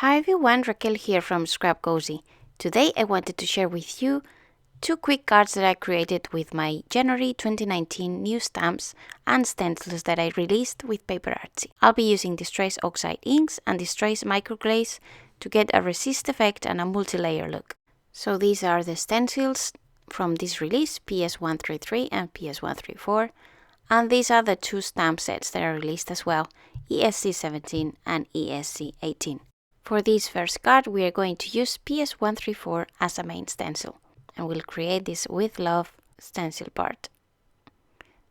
Hi everyone, Raquel here from scrapcosy. Today I wanted to share with you 2 quick cards that I created with my January 2019 new stamps and stencils that I released with PaperArtsy. I'll be using Distress Oxide inks and Distress Microglaze to get a resist effect and a multi-layer look. So these are the stencils from this release, PS133 and PS134, and these are the 2 stamp sets that are released as well, ESC17 and ESC18. For this first card, we are going to use PS134 as a main stencil, and we'll create this with love stencil part.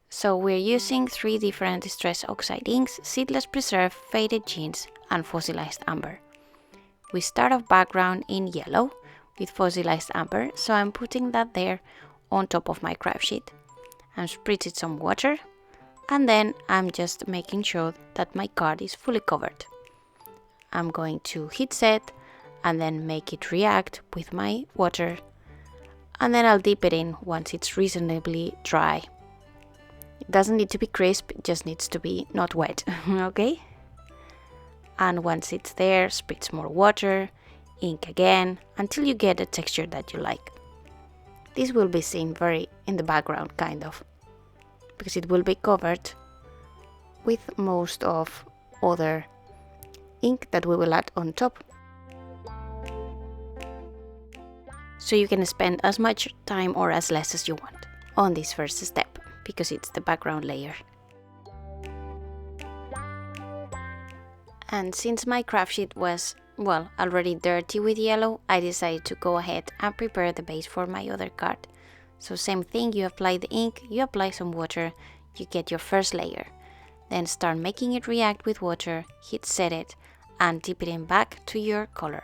So we're using 3 different Distress Oxide inks, Seedless Preserve, Faded Jeans, and Fossilized Amber. We start off background in yellow with Fossilized Amber, so I'm putting that there on top of my craft sheet. I'm spritzing some water, and then I'm just making sure that my card is fully covered. I'm going to heat set and then make it react with my water, and then I'll dip it in once it's reasonably dry. It doesn't need to be crisp, it just needs to be not wet, okay? And once it's there, spritz more water, ink again, until you get a texture that you like. This will be seen very in the background, kind of, because it will be covered with most of other ink that we will add on top. So you can spend as much time or as less as you want on this first step, because it's the background layer. And since my craft sheet was, well, already dirty with yellow, I decided to go ahead and prepare the base for my other card. So same thing, you apply the ink, you apply some water, you get your first layer. Then start making it react with water, heat set it, and dip it in back to your color.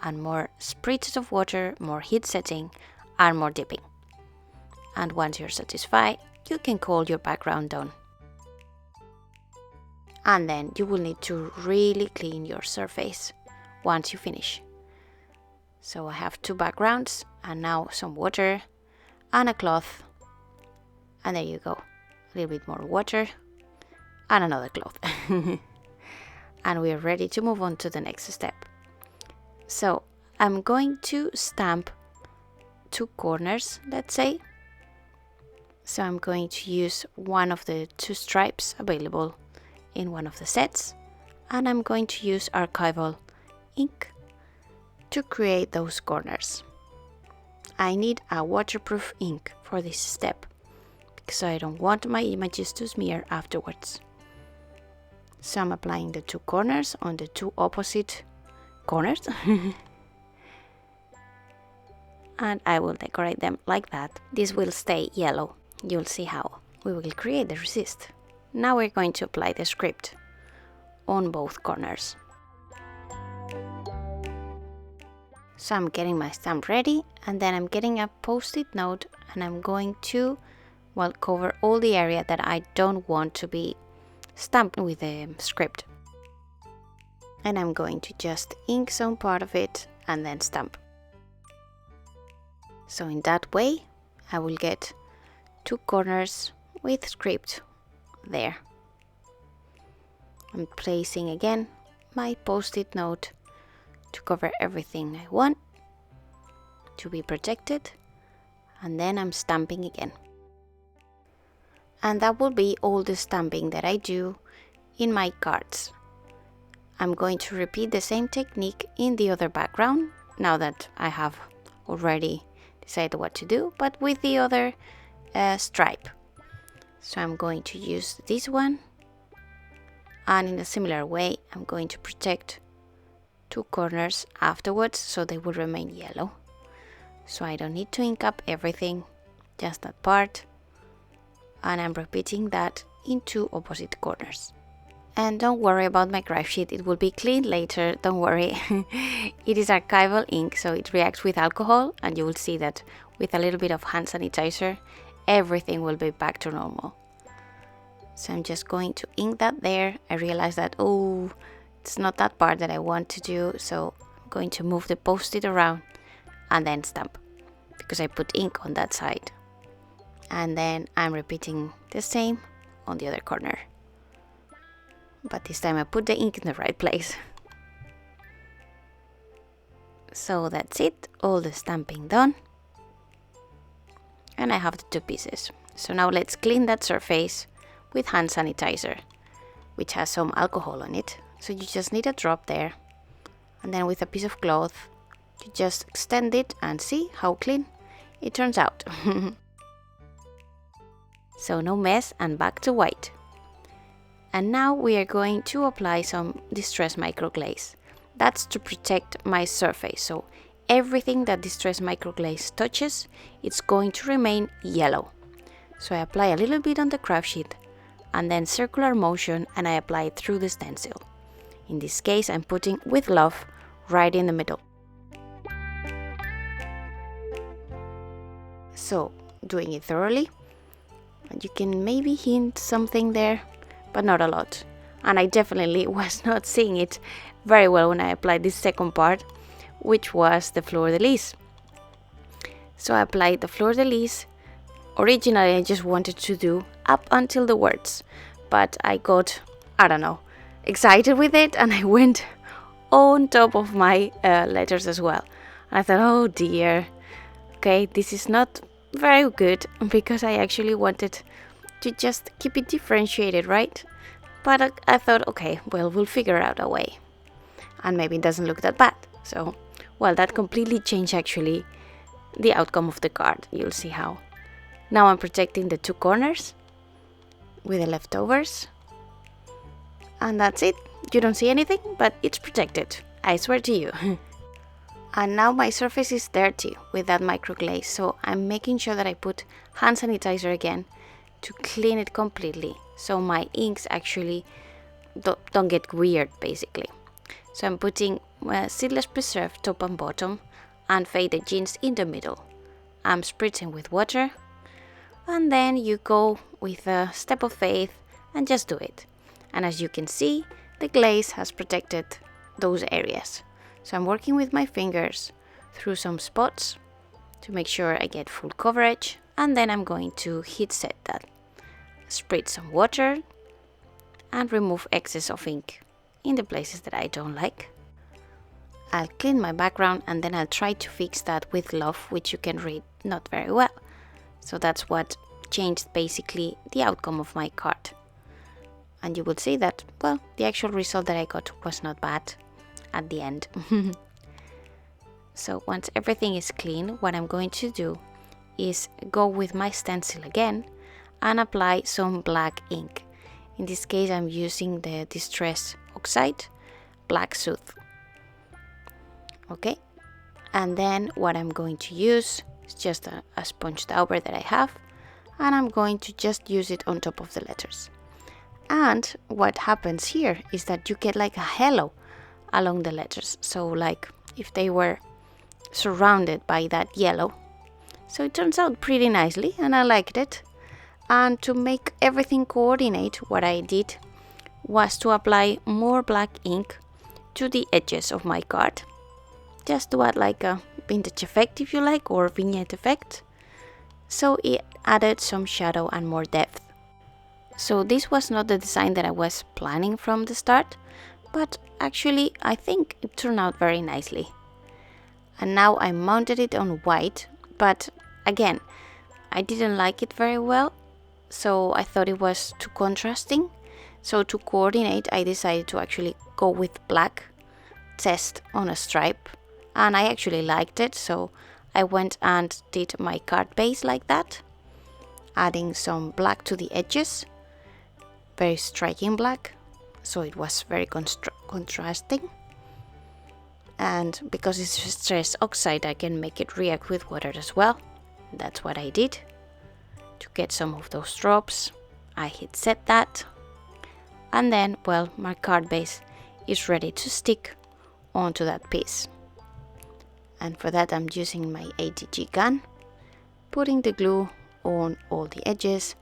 And more spritzes of water, more heat setting, and more dipping. And once you're satisfied, you can call your background done. And then you will need to really clean your surface once you finish. So I have 2 backgrounds, and now some water and a cloth. And there you go. A little bit more water and another cloth. And we are ready to move on to the next step. So I'm going to stamp 2 corners, let's say. So I'm going to use one of the 2 stripes available in one of the sets, and I'm going to use archival ink to create those corners. I need a waterproof ink for this step, because I don't want my images to smear afterwards. So I'm applying the 2 corners on the 2 opposite corners and I will decorate them like that. This will stay yellow. You'll see how we will create the resist. Now we're going to apply the script on both corners. So I'm getting my stamp ready, and then I'm getting a post-it note, and I'm going to, well, cover all the area that I don't want to be stamped with the script. And I'm going to just ink some part of it and then stamp. So in that way I will get 2 corners with script there. I'm placing again my post-it note to cover everything I want to be protected, and then I'm stamping again. And that will be all the stamping that I do in my cards. I'm going to repeat the same technique in the other background, now that I have already decided what to do, but with the other stripe. So I'm going to use this one, and in a similar way I'm going to protect 2 corners afterwards so they will remain yellow. So I don't need to ink up everything, just that part. And I'm repeating that in 2 opposite corners. And don't worry about my craft sheet, it will be cleaned later, don't worry. It is archival ink, so it reacts with alcohol, and you will see that with a little bit of hand sanitizer, everything will be back to normal. So I'm just going to ink that there. I realize that, oh, it's not that part that I want to do, so I'm going to move the post-it around and then stamp, because I put ink on that side. And then I'm repeating the same on the other corner. But this time I put the ink in the right place. So that's it, all the stamping done. And I have the 2 pieces. So now let's clean that surface with hand sanitizer, which has some alcohol on it. So you just need a drop there. And then with a piece of cloth, you just extend it and see how clean it turns out. So no mess and back to white. And now we are going to apply some Distress Microglaze. That's to protect my surface. So everything that Distress Microglaze touches, it's going to remain yellow. So I apply a little bit on the craft sheet and then circular motion, and I apply it through the stencil. In this case, I'm putting with love right in the middle. So doing it thoroughly, and you can maybe hint something there, but not a lot. And I definitely was not seeing it very well when I applied this second part, which was the fleur-de-lis. So I applied the fleur-de-lis. Originally I just wanted to do up until the words, but I got, I don't know, excited with it, and I went on top of my letters as well. And I thought, oh dear, okay, this is not very good, because I actually wanted to just keep it differentiated, right? But I thought, okay, well, we'll figure out a way, and maybe it doesn't look that bad. So, well, that completely changed actually the outcome of the card. You'll see how. Now I'm protecting the 2 corners with the leftovers, and that's it. You don't see anything, but it's protected, I swear to you. And now my surface is dirty with that microglaze, so I'm making sure that I put hand sanitizer again to clean it completely, so my inks actually don't get weird, basically. So I'm putting Seedless Preserve top and bottom and Faded Jeans in the middle. I'm spritzing with water, and then you go with a step of faith and just do it. And as you can see, the glaze has protected those areas. So I'm working with my fingers through some spots to make sure I get full coverage, and then I'm going to heat set that. Spritz some water and remove excess of ink in the places that I don't like. I'll clean my background, and then I'll try to fix that with love, which you can read not very well. So that's what changed basically the outcome of my card. And you will see that, well, the actual result that I got was not bad at the end. So once everything is clean, what I'm going to do is go with my stencil again and apply some black ink. In this case, I'm using the Distress Oxide Black Soothe. Okay, and then what I'm going to use is just a sponge dauber that I have, and I'm going to just use it on top of the letters. And what happens here is that you get like a halo along the letters, so like if they were surrounded by that yellow. So it turns out pretty nicely, and I liked it. And to make everything coordinate, what I did was to apply more black ink to the edges of my card, just to add like a vintage effect, if you like, or vignette effect. So it added some shadow and more depth. So this was not the design that I was planning from the start, but actually I think it turned out very nicely. And now I mounted it on white, but again, I didn't like it very well, so I thought it was too contrasting. So to coordinate, I decided to actually go with black test on a stripe, and I actually liked it, so I went and did my card base like that, adding some black to the edges, very striking black, so it was very contrasting. And because it's Distress Oxide, I can make it react with water as well. That's what I did. To get some of those drops, I hit set that, and then, well, my card base is ready to stick onto that piece. And for that I'm using my ATG gun, putting the glue on all the edges,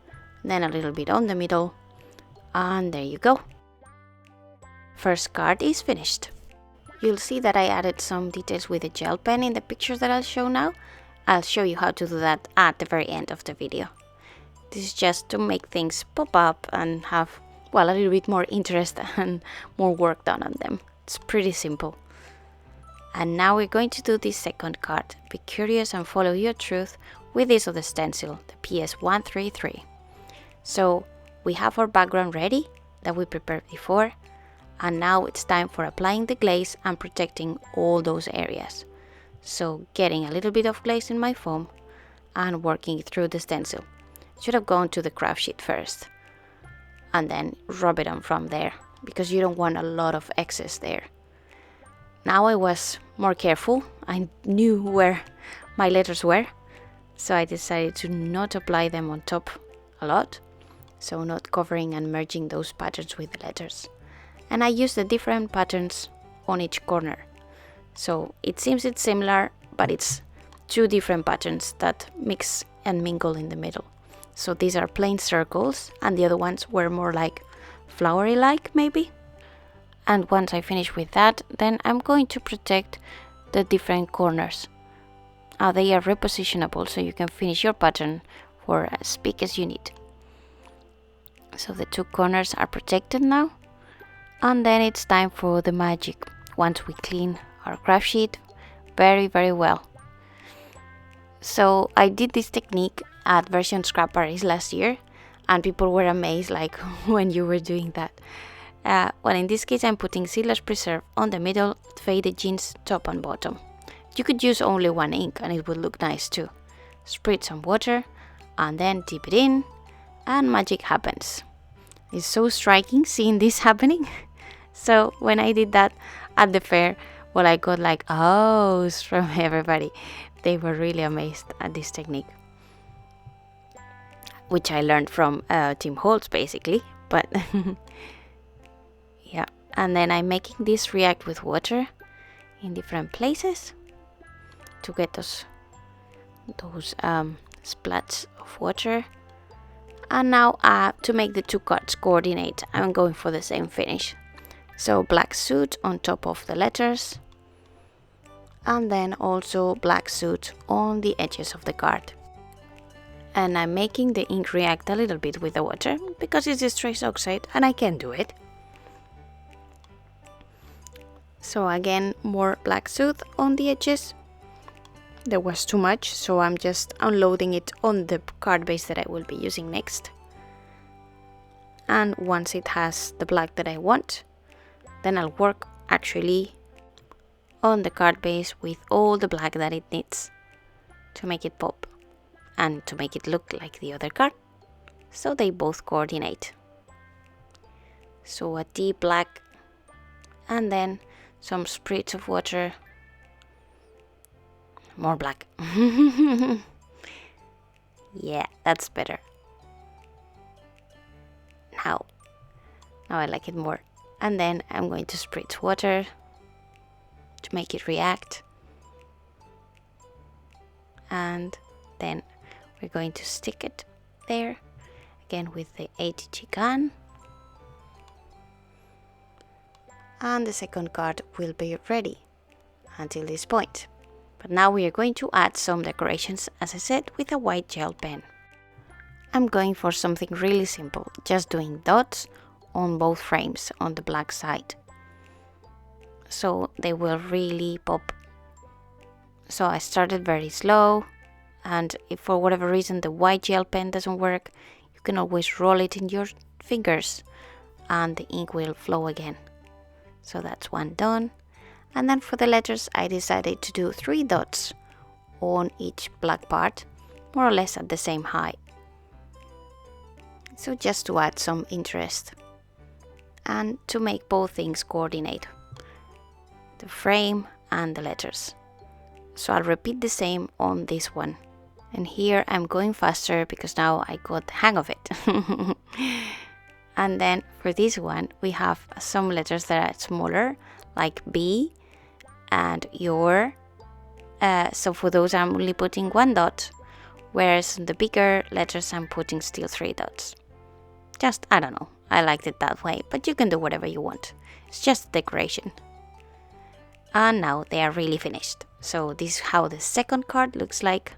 then a little bit on the middle, and there you go. First card is finished. You'll see that I added some details with a gel pen in the pictures that I'll show now. I'll show you how to do that at the very end of the video. This is just to make things pop up and have, well, a little bit more interest and more work done on them. It's pretty simple. And now we're going to do this second card. Be curious and follow your truth with this other stencil, the PS133. So we have our background ready that we prepared before, and now it's time for applying the glaze and protecting all those areas. So getting a little bit of glaze in my foam and working it through the stencil. Should have gone to the craft sheet first and then rub it on from there, because you don't want a lot of excess there. Now I was more careful. I knew where my letters were, so I decided to not apply them on top a lot, so not covering and merging those patterns with the letters. And I used the different patterns on each corner. So it seems it's similar, but it's two different patterns that mix and mingle in the middle. So these are plain circles, and the other ones were more like flowery-like maybe. And once I finish with that, then I'm going to protect the different corners. They are repositionable, so you can finish your pattern for as big as you need. So the two corners are protected now. And then it's time for the magic. Once we clean our craft sheet very, very well. So I did this technique at Version Scrap Paris last year, and people were amazed like when you were doing that. Well, in this case I'm putting Sealer's Preserve on the middle, faded jeans top and bottom. You could use only one ink and it would look nice too. Spritz some water and then dip it in, and magic happens. It's so striking seeing this happening. So when I did that at the fair, well, I got like ohs from everybody. They were really amazed at this technique, which I learned from Tim Holtz basically, but yeah. And then I'm making this react with water in different places to get those splats of water. And now to make the two cards coordinate, I'm going for the same finish. So black soot on top of the letters, and then also black soot on the edges of the card. And I'm making the ink react a little bit with the water because it's a trace oxide and I can do it. So again, more black soot on the edges. There was too much, so I'm just unloading it on the card base that I will be using next. And once it has the black that I want, then I'll work actually on the card base with all the black that it needs to make it pop and to make it look like the other card, so they both coordinate. So a deep black and then some spritz of water, more black. Yeah, that's better. Now I like it more. And then I'm going to spritz water to make it react. And then we're going to stick it there again with the ATG gun. And the second card will be ready until this point. But now we are going to add some decorations, as I said, with a white gel pen. I'm going for something really simple, just doing dots on both frames on the black side, so they will really pop. So I started very slow, and if for whatever reason the white gel pen doesn't work, you can always roll it in your fingers and the ink will flow again. So that's one done. And then for the letters I decided to do 3 dots on each black part, more or less at the same height, so just to add some interest and to make both things coordinate, the frame and the letters. So I'll repeat the same on this one, and here I'm going faster because now I got the hang of it. And then for this one we have some letters that are smaller, like B and your, so for those I'm only putting 1 dot, whereas in the bigger letters I'm putting still 3 dots. Just, I don't know, I liked it that way, but you can do whatever you want. It's just decoration. And now they are really finished. So this is how the second card looks like,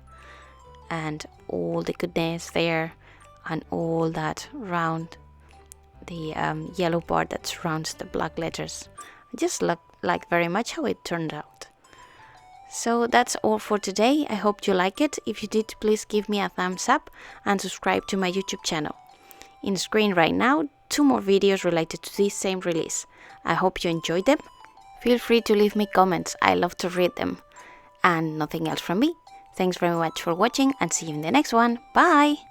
and all the goodness there, and all that round the yellow part that surrounds the black letters. I just like very much how it turned out. So that's all for today. I hope you like it. If you did, please give me a thumbs up and subscribe to my YouTube channel. In screen right now, 2 more videos related to this same release. I hope you enjoyed them. Feel free to leave me comments. I love to read them. And nothing else from me. Thanks very much for watching and see you in the next one. Bye!